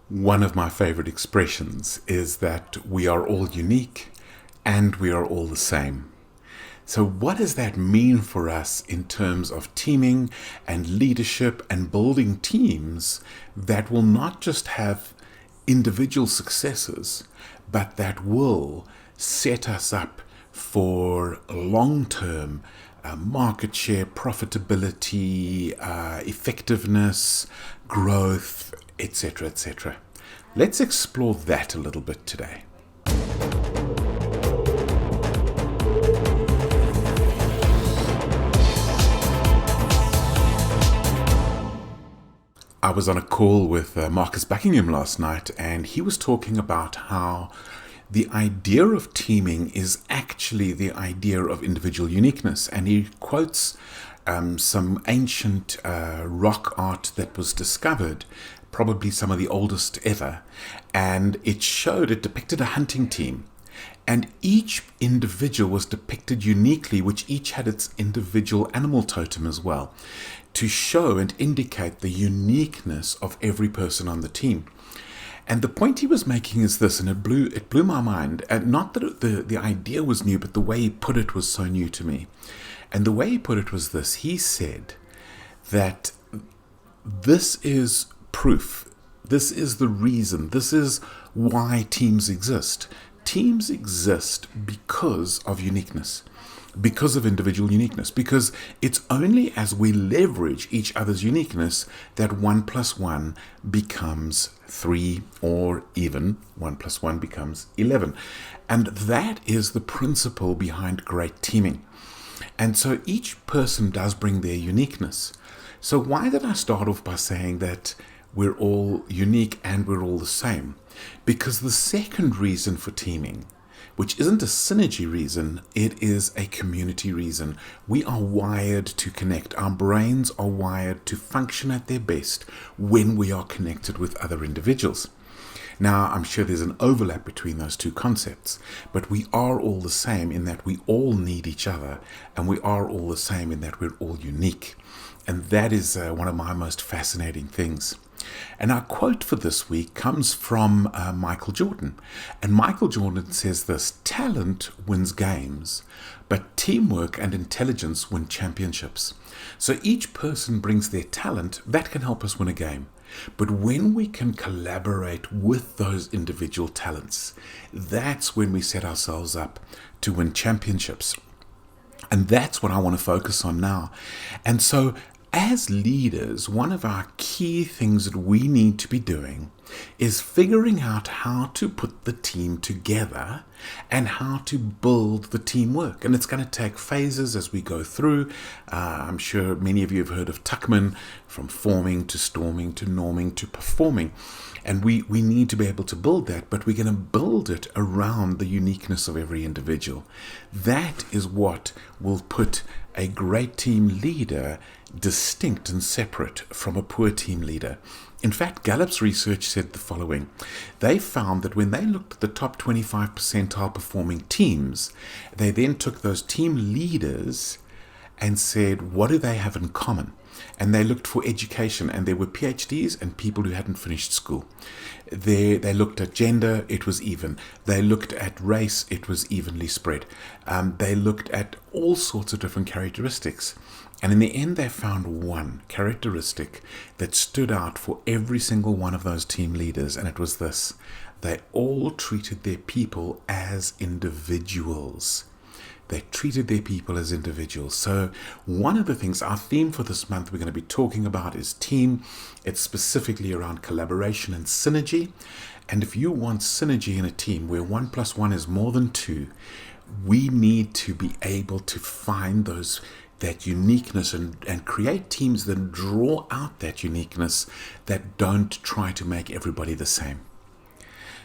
One of my favorite expressions is that we are all unique and we are all the same. So, what does that mean for us in terms of teaming and leadership and building teams that will not just have individual successes, but that will set us up for long term market share, profitability, effectiveness, growth, etc., etc. Let's explore that a little bit today. I was on a call with Marcus Buckingham last night, and he was talking about how the idea of teaming is actually the idea of individual uniqueness. And he quotes some ancient rock art that was discovered, probably some of the oldest ever, and it depicted a hunting team. And each individual was depicted uniquely, which each had its individual animal totem as well, to show and indicate the uniqueness of every person on the team. And the point he was making is this, and it blew my mind. And not that the idea was new, but the way he put it was so new to me. And the way he put it was this. He said that this is proof. This is the reason. This is why teams exist. Teams exist because of uniqueness, because of individual uniqueness, because it's only as we leverage each other's uniqueness that 1 + 1 becomes 3, or even 1 + 1 becomes 11. And that is the principle behind great teaming. And so each person does bring their uniqueness. So why did I start off by saying that we're all unique and we're all the same? Because the second reason for teaming, which isn't a synergy reason, it is a community reason. We are wired to connect. Our brains are wired to function at their best when we are connected with other individuals. Now, I'm sure there's an overlap between those two concepts, but we are all the same in that we all need each other, and we are all the same in that we're all unique. And that is one of my most fascinating things. And our quote for this week comes from Michael Jordan. And Michael Jordan says this: talent wins games, but teamwork and intelligence win championships. So each person brings their talent that can help us win a game. But when we can collaborate with those individual talents, that's when we set ourselves up to win championships. And that's what I want to focus on now. And so as leaders, one of our key things that we need to be doing is figuring out how to put the team together and how to build the teamwork. And it's going to take phases as we go through. I'm sure many of you have heard of Tuckman, from forming to storming to norming to performing. And we need to be able to build that, but we're going to build it around the uniqueness of every individual. That is what will put a great team leader distinct and separate from a poor team leader. In fact, Gallup's research said the following. They found that when they looked at the top 25 percentile performing teams, they then took those team leaders and said, what do they have in common? And they looked for education, and there were PhDs and people who hadn't finished school. They looked at gender, it was even. They looked at race, it was evenly spread. They looked at all sorts of different characteristics. And in the end, they found one characteristic that stood out for every single one of those team leaders, and it was this: they all treated their people as individuals. They treated their people as individuals. So one of the things, our theme for this month we're going to be talking about is team. It's specifically around collaboration and synergy. And if you want synergy in a team where 1 + 1 is more than 2, we need to be able to find that uniqueness and create teams that draw out that uniqueness, that don't try to make everybody the same.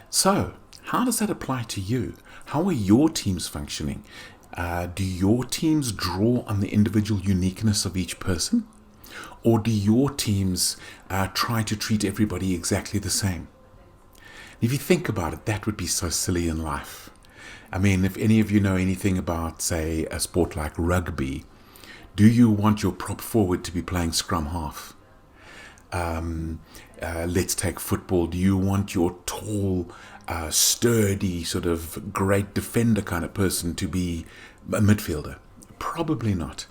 So how does that apply to you? How are your teams functioning? Do your teams draw on the individual uniqueness of each person? Or do your teams try to treat everybody exactly the same? If you think about it, that would be so silly in life. I mean, if any of you know anything about, say, a sport like rugby, do you want your prop forward to be playing scrum half? let's take football. Do you want your tall, sturdy, sort of great defender kind of person to be a midfielder? Probably not.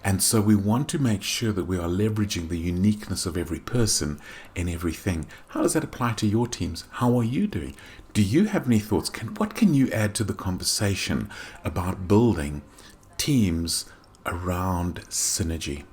And so we want to make sure that we are leveraging the uniqueness of every person and everything. How does that apply to your teams? How are you doing? Do you have any thoughts? What can you add to the conversation about building teams around synergy?